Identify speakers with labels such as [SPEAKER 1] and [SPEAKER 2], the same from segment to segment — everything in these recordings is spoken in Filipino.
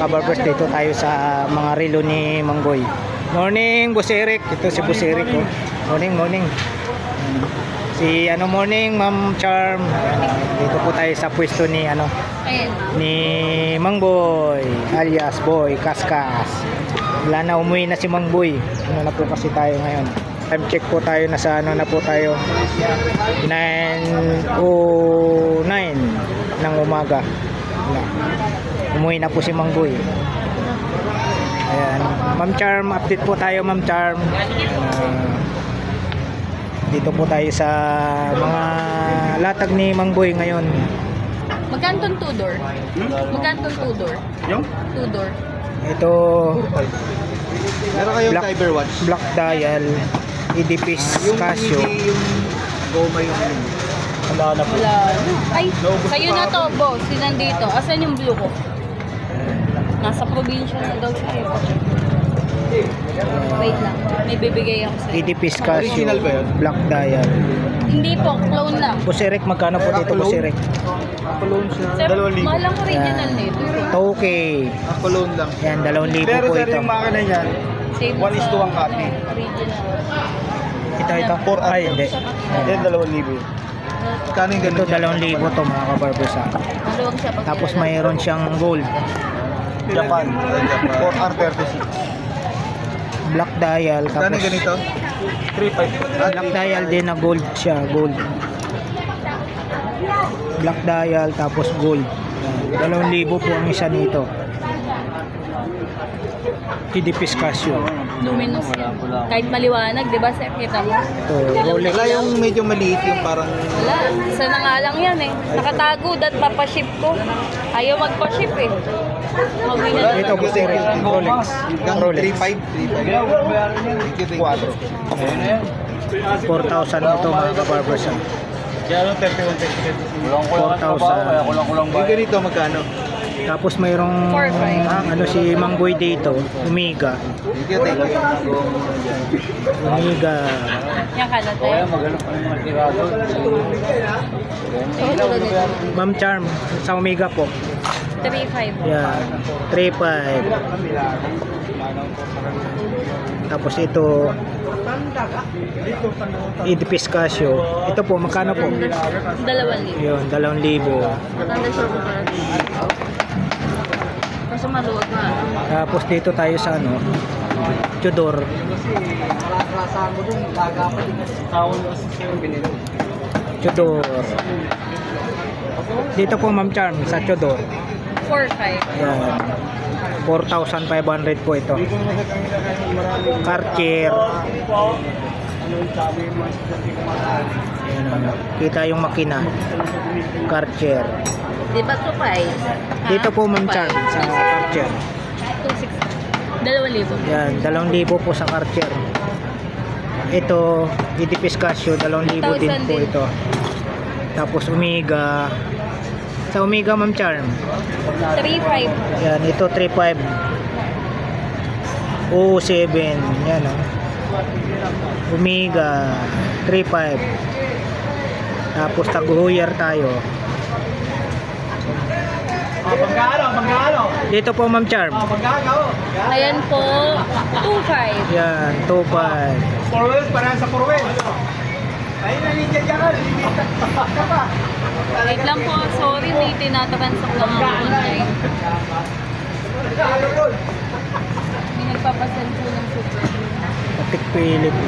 [SPEAKER 1] kabarbers, dito tayo sa mga relo ni Mangboy. Morning, Boss Eric. Ito si Boss Eric. Oh. Morning. Si morning, Ma'am Charm. Dito po tayo sa pwesto ni ni Mangboy alias Boy Kaskas. Wala na, umuwi na si Mangboy. Na po kasi tayo ngayon. Time check po tayo, nasa na po tayo, 9:09 ng umaga. Umuwi na po si Mangboy. Ayan, Ma'am Charm, update po tayo, Ma'am Charm. Dito po tayo sa mga latag ni Mangboy ngayon.
[SPEAKER 2] Magkano tong two-door? Magkano tong two-door?
[SPEAKER 3] Yung?
[SPEAKER 2] Two-door.
[SPEAKER 1] Ito,
[SPEAKER 3] Meron kayong Cyber Watch?
[SPEAKER 1] Black Dial, Edipis Casio.
[SPEAKER 3] Yung goma yung wala na po.
[SPEAKER 2] Wala. Ay, sa'yo na to, boss. Yun nandito. Asan yung blue ko? Nasa probinsya na daw siya. Wait lang. May bibigay ako sa'yo.
[SPEAKER 1] Edipis Casio,
[SPEAKER 3] Original ba yun?
[SPEAKER 1] Black Dial.
[SPEAKER 2] Hindi po, clone lang.
[SPEAKER 1] Boss Eric, magkano po dito, Boss Eric?
[SPEAKER 3] Cologne siya.
[SPEAKER 2] Sir,
[SPEAKER 3] 2,000.
[SPEAKER 2] mahal ang original nito.
[SPEAKER 1] Okay.
[SPEAKER 3] Cologne lang.
[SPEAKER 1] Yan, 2,000
[SPEAKER 3] Pero
[SPEAKER 1] po
[SPEAKER 3] sir,
[SPEAKER 1] ito.
[SPEAKER 3] yung makina niyan,
[SPEAKER 2] Same
[SPEAKER 3] 1:1 copy.
[SPEAKER 2] Original.
[SPEAKER 1] Ito. Ay, hindi.
[SPEAKER 3] Yan, 2,000. Kano yung
[SPEAKER 1] Ito,
[SPEAKER 3] ganun?
[SPEAKER 1] 2,000 to mga kabarbers.
[SPEAKER 2] Maluwag siya pag
[SPEAKER 1] Tapos mayroon siyang gold.
[SPEAKER 3] Japan. 4R36.
[SPEAKER 1] Black dial.
[SPEAKER 3] Kano
[SPEAKER 1] Tapos
[SPEAKER 3] yung ganito? 3.5.
[SPEAKER 1] black dial din na gold siya. Gold. Black dial tapos gold. 2,000 po ang isa nito. Edipis Casio.
[SPEAKER 2] luminous yan. Kahit maliwanag, di ba sir? Kita mo?
[SPEAKER 1] Ito, Rolex.
[SPEAKER 3] Wala yung medyo maliit yung parang...
[SPEAKER 2] Wala. Isa na nga lang yan eh. Nakatago at papaship ko. Ayaw magpa-ship eh. Mawin na lang.
[SPEAKER 1] Ito, Boss Eric. Rolex.
[SPEAKER 3] Hanggang
[SPEAKER 1] Rolex.
[SPEAKER 3] 3.5.
[SPEAKER 1] 4,000 ito mga kabarbers. 4,000.
[SPEAKER 3] Yung ganito magkano?
[SPEAKER 1] Tapos mayroong
[SPEAKER 2] 4,500.
[SPEAKER 1] si Mangboy dito, Omega.
[SPEAKER 3] Thank you.
[SPEAKER 1] Omega.
[SPEAKER 2] Yan ka na tayo.
[SPEAKER 1] Ma'am Charm, sa Omega po.
[SPEAKER 2] 3,500.
[SPEAKER 1] Yan, 3,500. Tapos ito, Edipis Casio. Ito po, magkano po?
[SPEAKER 2] 2,000.
[SPEAKER 1] Yun, 2,000.
[SPEAKER 2] Maganda siya ko para. Kaso maluwag na.
[SPEAKER 1] Tapos dito tayo sa Tudor. Tudor. Dito po Ma'am Charm sa Tudor.
[SPEAKER 2] 4,500.
[SPEAKER 1] Yan. 4,500 po ito. Cartier. Ayan, kita yung makina. Cartier.
[SPEAKER 2] Di ba ito pa eh?
[SPEAKER 1] Dito po Ma'am Charm sa Cartier.
[SPEAKER 2] 2,600. 2,000.
[SPEAKER 1] Yan, 2,000 po sa Cartier. Ito, Edipis Casio, 2,000 din po ito. Tapos Omega. Sa Omega Ma'am Charm.
[SPEAKER 2] 3,500.
[SPEAKER 1] Yan, ito 3,500. 07. Yan Omega 3,500. Tapos taguhuyer tayo. Dito po Ma'am Charm.
[SPEAKER 2] Ayan po, 2,500.
[SPEAKER 1] Yan, 2,500.
[SPEAKER 3] Forward, para sa forward. Ayun, nanigyan ka.
[SPEAKER 2] Wait lang po, sorry, may tinatransak lang ako online. May nagpapasal po ng super.
[SPEAKER 1] Patik pili po.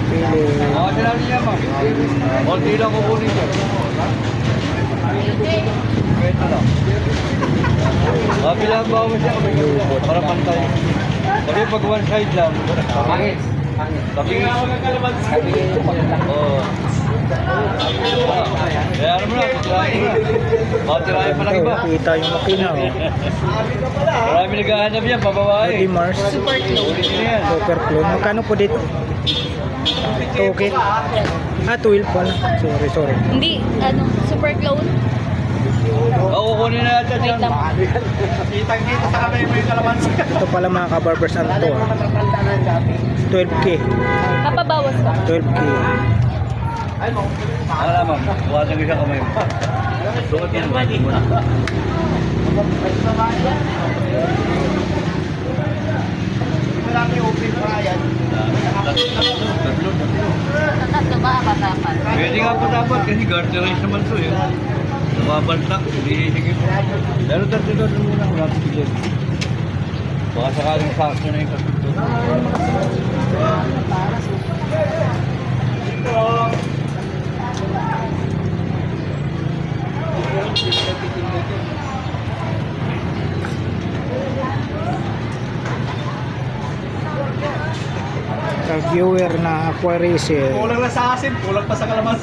[SPEAKER 1] Pili.
[SPEAKER 3] Konti lang kukunin ko. Bilang ba mo siya para pantay. Tapi pag one side lang. Pangit. Tapi oh. Ya, ano mo na, tirahin pa lang iba.
[SPEAKER 1] Kita yung makina.
[SPEAKER 3] Marami naghahanap yan, babawae.
[SPEAKER 1] Di Mars.
[SPEAKER 2] Super clone.
[SPEAKER 1] Super clone. Magkano po dito? Okay. 12 pala. Sorry.
[SPEAKER 2] Hindi, super clone.
[SPEAKER 3] Oo, kunin na natin
[SPEAKER 2] Wait
[SPEAKER 3] yan.
[SPEAKER 2] lang.
[SPEAKER 3] Kitang-kita sa kamay mo yung kalamansi.
[SPEAKER 1] Ito pala mga kabarbers, ano to? 12K.
[SPEAKER 2] Kapabawas ka.
[SPEAKER 1] 12K.
[SPEAKER 3] Wala ma'am, buwasan ko siya kamay mo. Sukat yan, bali mo na.
[SPEAKER 2] Tatlo ba ang dapat?
[SPEAKER 3] Pwede nga po dapat kasi garterize naman to eh. Nababaltak, hindi sige po. Pero tatlo muna, wala po siguro. Baka sakaling sakto na yung kasuto.
[SPEAKER 1] Viewer na Aquarius eh.
[SPEAKER 3] Kulang na sa asin, kulang pa sa kalamas.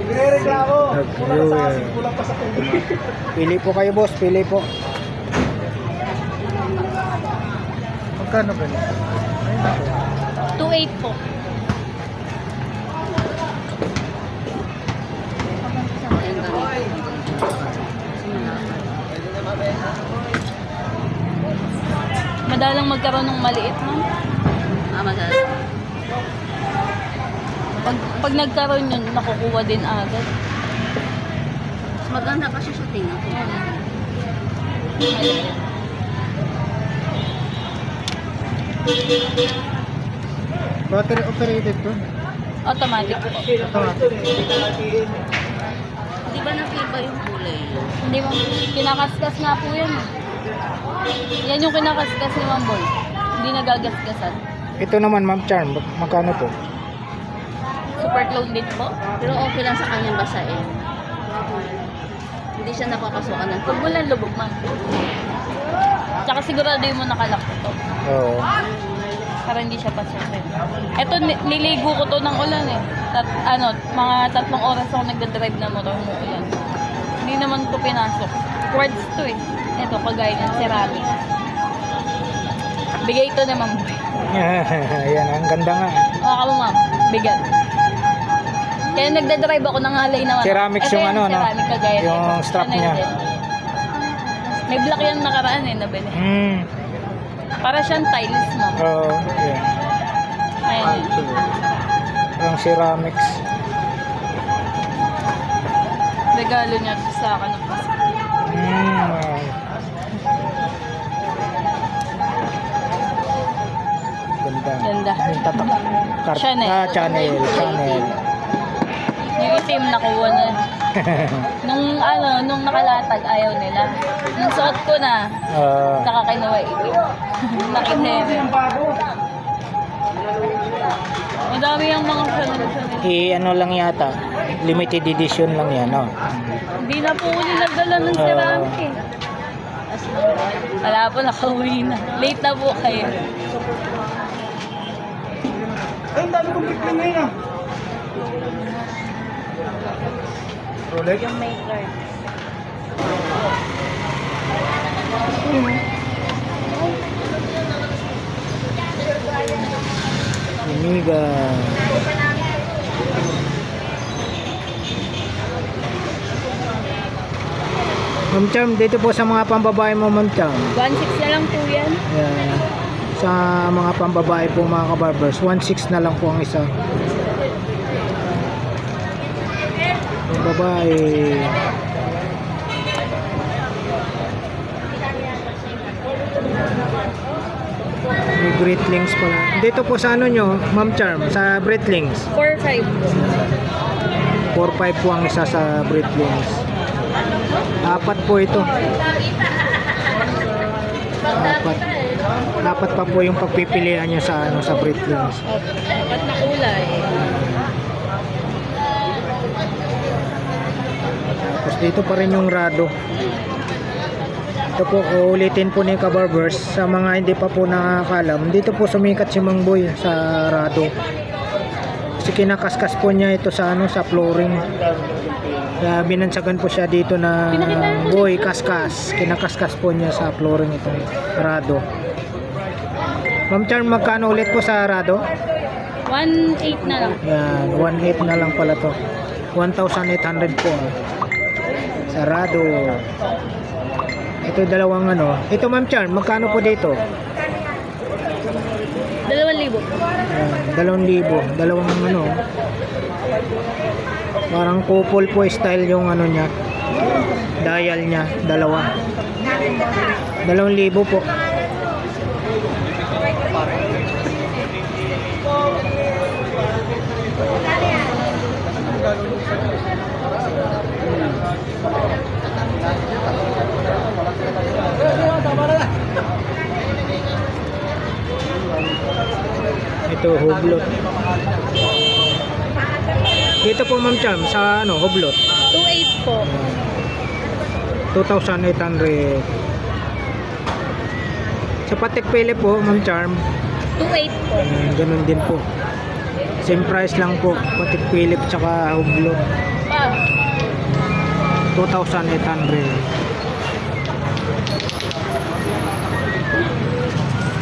[SPEAKER 1] Viewer.
[SPEAKER 3] Kulang pa sa tubig.
[SPEAKER 1] Pili po kayo boss, pili po. Magkano ba?
[SPEAKER 2] 2.8 po. Madalang magkaroon ng maliit, ma'am. Madalang. Pag nagkaroon yun, nakukuha din agad. Maganda kasi sa tingin ko. Maliit.
[SPEAKER 1] Battery operated po.
[SPEAKER 2] Automatic po.
[SPEAKER 4] Di ba nakiba yung kulay?
[SPEAKER 2] Hindi mo, kinakaskas nga po yan. Yan yung kinakaskas ni Ma'am Boy. Hindi nagagasgasan.
[SPEAKER 1] Ito naman Ma'am Charm, magkano po?
[SPEAKER 2] Super clone din po.
[SPEAKER 4] Pero okay lang sa kanyang basain. Hindi siya napapasukan ng
[SPEAKER 2] Huwag mo lang lubog, ma'am. Tsaka sigurado mo nakalak ito.
[SPEAKER 1] Oo.
[SPEAKER 2] Para hindi siya pasukin. Ito, niligo ko to ng ulan eh. Mga 3 oras ako nagdadrive na motor mo ulan. Hindi naman ko pinasok. Quartz to eh. Ito, kagaya ng ceramic. Bigay ito ni Ma'am Boy.
[SPEAKER 1] Ayan, ang ganda nga.
[SPEAKER 2] Maka mo, ma'am. Bigat. Kaya nagdadrive ako ng halay naman.
[SPEAKER 1] Ceramics
[SPEAKER 2] Ito
[SPEAKER 1] yung ano, no?
[SPEAKER 2] ceramic kagaya
[SPEAKER 1] Yung
[SPEAKER 2] nito.
[SPEAKER 1] strap
[SPEAKER 2] Chanel
[SPEAKER 1] niya.
[SPEAKER 2] din. May black yan nakaraan eh, nabili. Para siyang tiles, ma'am.
[SPEAKER 1] Oo, yeah.
[SPEAKER 2] Ayan.
[SPEAKER 1] Yung ceramics.
[SPEAKER 2] Regalo niya sa akin ng Pasko.
[SPEAKER 1] Wow. Ganda.
[SPEAKER 2] Ganda.
[SPEAKER 1] Yung tatak.
[SPEAKER 2] Chanel.
[SPEAKER 1] Chanel. Chanel.
[SPEAKER 2] Yung itim nakuha na. Nung nakalatag, ayaw nila. Nung suot ko na, saka kinuha itim. Nakinere. Madami yung mga Chanel.
[SPEAKER 1] Ano lang yata. Limited edition lang yan, no?
[SPEAKER 2] Hindi na po uli nagdala ng ceramic eh. Wala po, nakauwi na. Late na po kayo.
[SPEAKER 3] Ay, ang dami kong biglang ngayon ah. Rolex?
[SPEAKER 2] Yung maker.
[SPEAKER 1] Omega. Ma'am Charm, dito po sa mga pambabae mo, Ma'am Charm.
[SPEAKER 2] 1.6 na lang po yan.
[SPEAKER 1] Ayan. Sa mga pambabae po mga kabarbers, 1.6 na lang po ang isa. Pambabae. May Breedlings pala. Dito po sa ano nyo, Ma'am Charm, sa Breedlings.
[SPEAKER 2] 4.5 po.
[SPEAKER 1] 4.5 po ang isa sa Breedlings. 4 po ito. 4. Dapat pa po yung pagpipilian nyo sa ano sa Breedlings.
[SPEAKER 2] Dapat na kulay.
[SPEAKER 1] Tapos dito pa rin yung Rado. Ito po, ulitin po ni Kabarbers sa mga hindi pa po nakakalam. Dito po sumikat si Mang Boy sa Rado. Kasi kinakaskas po niya ito sa ano sa flooring. Kaya binansagan po siya dito na Boy kaskas. Kinakaskas po niya sa flooring itong Rado. Ma'am Charm, magkano ulit po sa Rado?
[SPEAKER 2] 1.8 na lang.
[SPEAKER 1] Yan, 1.8 na lang pala to. 1,800 po. Sa Rado. Ito dalawang ano. Ito Ma'am Charm, magkano po dito?
[SPEAKER 2] 2,000.
[SPEAKER 1] Ayan, 2,000. Dalawang ano. Parang couple po style yung ano niya. Dial niya, dalawa. 2,000 po. Ito, hublot. Dito po Ma'am Cham, sa ano, hublot.
[SPEAKER 2] 2.8 po.
[SPEAKER 1] 2,800. Sa Patek Philippe po, Ma'am Charm,
[SPEAKER 2] 2.8 po.
[SPEAKER 1] ganun din po. Same price lang po, Patek Philippe tsaka hublot.
[SPEAKER 2] Pa.
[SPEAKER 1] 2,800.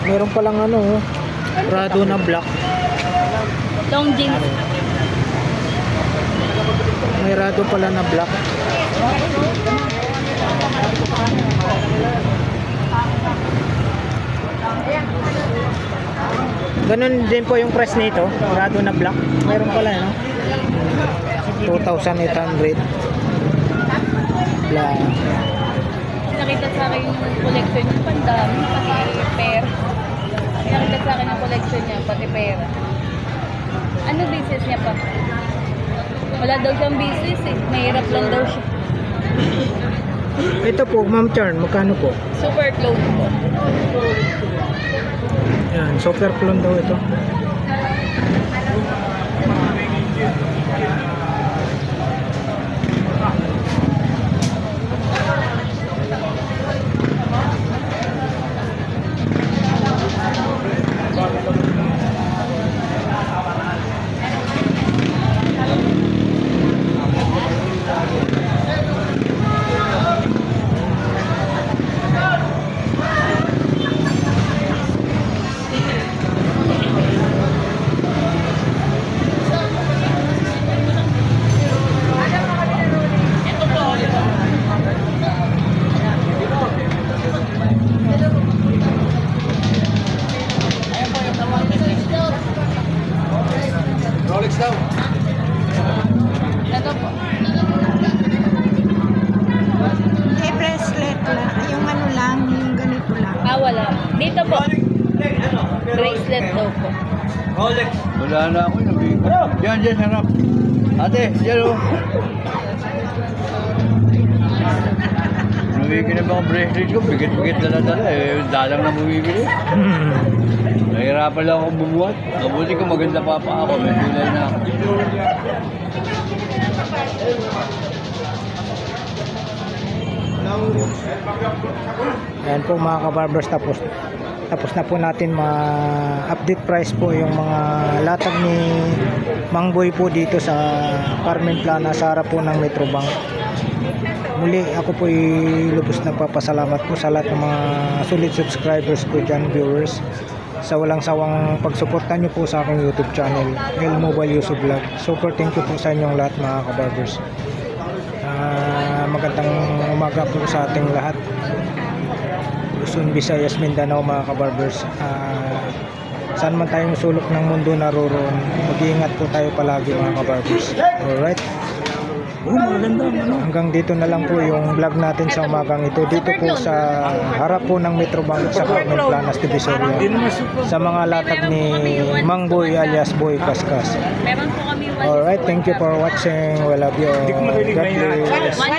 [SPEAKER 1] Meron palang ano, Prado na black.
[SPEAKER 2] Long jeans.
[SPEAKER 1] May Rado pala na black. Ganun din po yung price nito, Rado na black. Meron pala, no? 2,800. Black.
[SPEAKER 2] Nakita sa akin yung collection niya, pandami, pati pera. Nakita sa akin yung collection niya, pati pera. Ano business niya pa? Wala daw siyang business eh. Mahirap lang daw siya.
[SPEAKER 1] Ito po, Ma'am Charm, magkano po?
[SPEAKER 2] Super close po.
[SPEAKER 1] Yan, super clone daw ito.
[SPEAKER 3] Rolex daw.
[SPEAKER 2] Ito po.
[SPEAKER 5] Eh, bracelet lang. Yung ano lang, yung ganito lang.
[SPEAKER 2] Ah, wala. Dito po. Bracelet daw po.
[SPEAKER 3] Rolex. Wala na ako. Diyan, diyan, harap. Ate, diyan o. Bumibili na ba ang bracelet ko? Bigit-bigit dala-dala eh. Dalang na bumibili. Nahirapan lang akong bumuhat. Mabuti ko maganda pa ako. May kulay na ako.
[SPEAKER 1] Ayan po mga kabarbers, tapos na po natin ma-update price po yung mga latag ni Mang Boy po dito sa Carmen Plana sa harap po ng Metrobank. Muli ako po lubos nagpapasalamat po sa lahat ng mga solid subscribers ko dyan, viewers, sa walang sawang pagsuporta nyo po sa aking YouTube channel, El Mobile Yusuf Vlog. Super thank you po sa inyong lahat mga kabarbers. Magandang umaga po sa ating lahat. Luzon, Visayas, Mindanao mga kabarbers. Saan man tayong sulok ng mundo naroon, mag-iingat po tayo palagi mga kabarbers. Alright. Hanggang dito na lang po yung vlog natin sa umagang ito. Dito po sa harap po ng Metrobank sa Carmen Planas, Divisoria. Sa mga latag ni Mang Boy alias Boy Kaskas.
[SPEAKER 2] Meron po kami
[SPEAKER 1] Alright, thank you for watching. We love you all. God bless.
[SPEAKER 2] One